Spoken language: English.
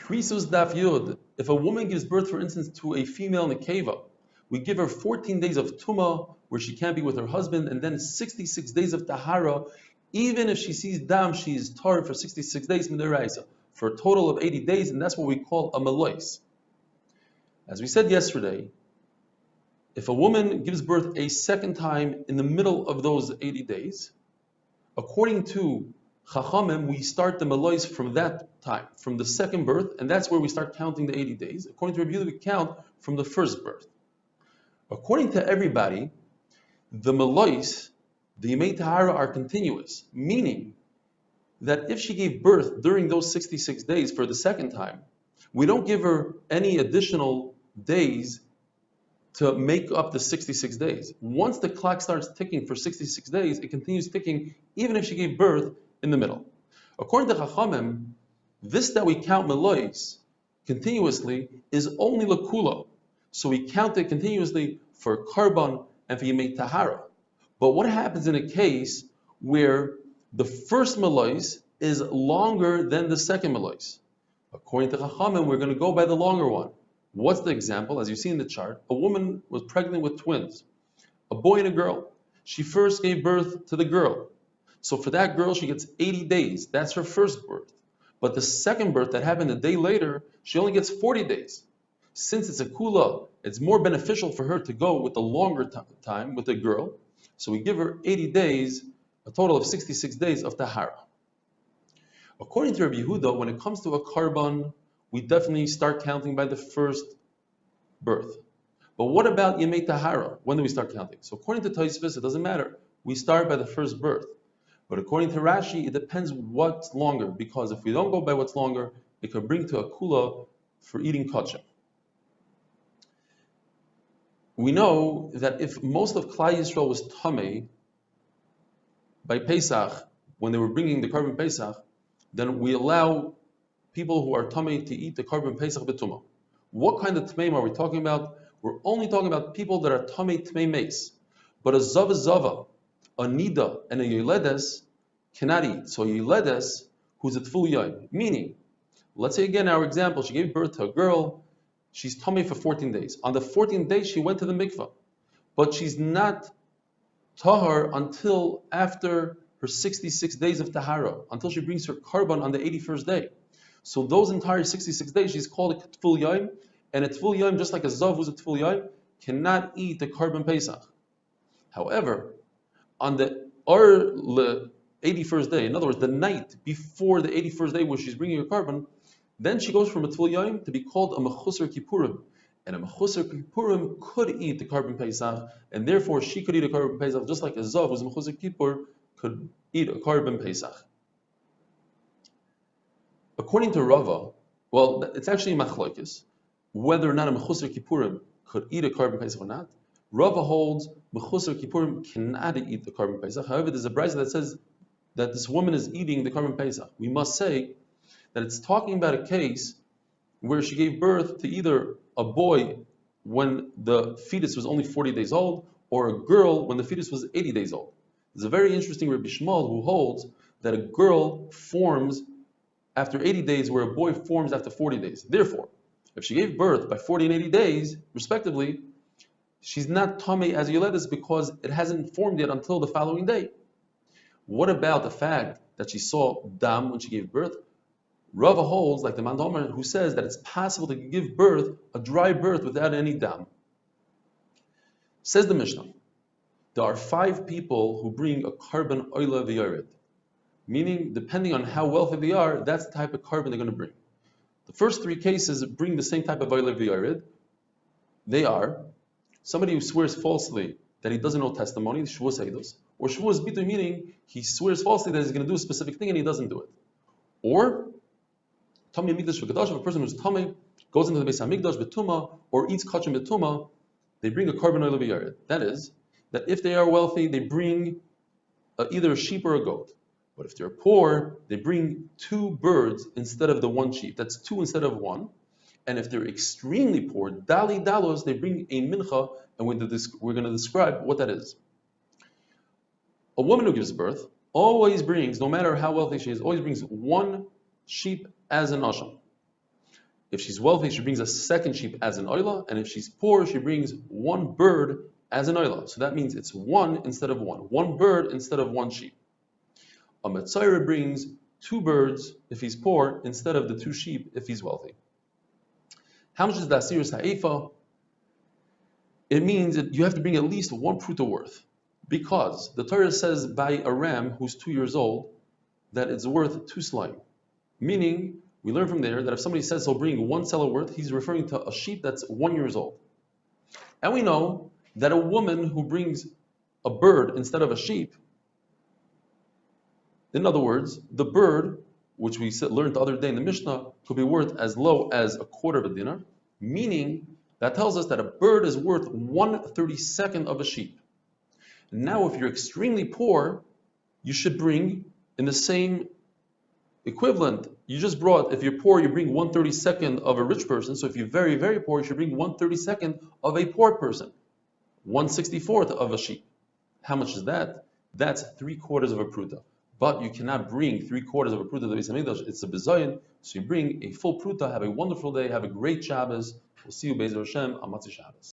Kereisos Daf Yud. If a woman gives birth, for instance, to a female nekeva, we give her 14 days of tumah, where she can't be with her husband, and then 66 days of tahara. Even if she sees dam, she is tar for 66 days midiraisa, for a total of 80 days, and that's what we call a melois. As we said yesterday, if a woman gives birth a second time in the middle of those 80 days, according to Chachamim, we start the melois from that time, from the second birth, and that's where we start counting the 80 days. According to Rabbi Yehuda, we count from the first birth. According to everybody, the melois, the Yemei Tahara, are continuous, meaning that if she gave birth during those 66 days for the second time, we don't give her any additional days to make up the 66 days. Once the clock starts ticking for 66 days, it continues ticking even if she gave birth in the middle. According to Chachamim, this that we count melois continuously is only lakula. So we count it continuously for karban and for Yemei Tahara. But what happens in a case where the first melois is longer than the second melois? According to Chachamim, we're going to go by the longer one. What's the example? As you see in the chart, a woman was pregnant with twins, a boy and a girl. She first gave birth to the girl. So for that girl, she gets 80 days. That's her first birth. But the second birth that happened a day later, she only gets 40 days. Since it's a kula, it's more beneficial for her to go with the longer time with the girl. So we give her 80 days, a total of 66 days of tahara. According to Rabbi Yehuda, when it comes to a karban, we definitely start counting by the first birth. But what about Yemei Tahara? When do we start counting? So according to Tosfos, it doesn't matter. We start by the first birth. But according to Rashi, it depends what's longer, because if we don't go by what's longer, it could bring to a kula for eating kachim. We know that if most of Klal Yisrael was tamei by Pesach, when they were bringing the karban Pesach, then we allow people who are tamei to eat the karban Pesach b'tumah. What kind of tmeim are we talking about? We're only talking about people that are tamei tmei meis. But a zava, a nida, and a yoledes cannot eat. So a yoledes who's at full yom, meaning, let's say again our example, she gave birth to a girl, she's tamei for 14 days. On the 14th day, she went to the mikvah, but she's not tahar until after her 66 days of tahara, until she brings her karban on the 81st day. So those entire 66 days, she's called a Tful Yom, and a Tful Yom, just like a Zav who's a Tful Yom, cannot eat the karban Pesach. However, on the 81st day, in other words, the night before the 81st day where she's bringing her karban, then she goes from a Tful Yom to be called a Mechusar Kippurim. And a Mechusar Kippurim could eat the karban Pesach, and therefore she could eat a karban Pesach just like a Zav who's a Mechusar Kippur could eat a karban Pesach. According to Rava, well, it's actually machlokes whether or not a Mechusar Kippurim could eat a karban Pesach or not. Rava holds Mechusar Kippurim cannot eat the karban Pesach. However, there's a brayso that says that this woman is eating the karban Pesach. We must say that it's talking about a case where she gave birth to either a boy when the fetus was only 40 days old, or a girl when the fetus was 80 days old. There's a very interesting Rabbi Shmuel who holds that a girl forms after 80 days, where a boy forms after 40 days. Therefore, if she gave birth by 40 and 80 days, respectively, she's not tamei as a yoledes because it hasn't formed yet until the following day. What about the fact that she saw dam when she gave birth? Rava holds, like the Man Domer, who says that it's possible to give birth, a dry birth, without any dam. Says the Mishnah, there are 5 people who bring a karban oila v'yored. Meaning, depending on how wealthy they are, that's the type of karban they're going to bring. The first 3 cases bring the same type of oila v'yored. They are somebody who swears falsely that he doesn't know testimony, shvuas eidos, or shvuas bitu, meaning he swears falsely that he's going to do a specific thing and he doesn't do it. Or tamei mikdash v'kadash, a person who's tamei goes into the Beis Hamikdash b'tuma or eats kachim b'tuma, they bring a karban oila v'yored. That is, that if they are wealthy, they bring either a sheep or a goat. But if they're poor, they bring 2 birds instead of the 1 sheep. That's 2 instead of 1. And if they're extremely poor, dali dalos, they bring a mincha, and we're going to describe what that is. A woman who gives birth always brings, no matter how wealthy she is, always brings 1 sheep as an asham. If she's wealthy, she brings a second sheep as an oila, and if she's poor, she brings one bird as an oila. So that means it's one instead of one bird instead of one sheep. A Metzora brings two birds if he's poor instead of the two sheep if he's wealthy. How much is the Asiris Ha'efa? It means that you have to bring at least one pruta worth, because the Torah says by a ram who's 2 years old that it's worth 2 slime. Meaning, we learn from there that if somebody says he'll bring 1 seller worth, he's referring to a sheep that's 1 year old. And we know that a woman who brings a bird instead of a sheep, in other words, the bird, which we learned the other day in the Mishnah, could be worth as low as a quarter of a dinar, meaning that tells us that a bird is worth 1/32 of a sheep. Now, if you're extremely poor, you should bring in the same equivalent. You just brought, if you're poor, you bring 1/32 of a rich person. So if you're very, very poor, you should bring 1/32 of a poor person. 1/64 of a sheep. How much is that? That's 3/4 of a pruta. But you cannot bring 3/4 of a pruta to the Beis Hamikdash. It's a bizayin. So you bring a full pruta. Have a wonderful day. Have a great Shabbos. We'll see you Be'ezer Hashem on Matzah Shabbos.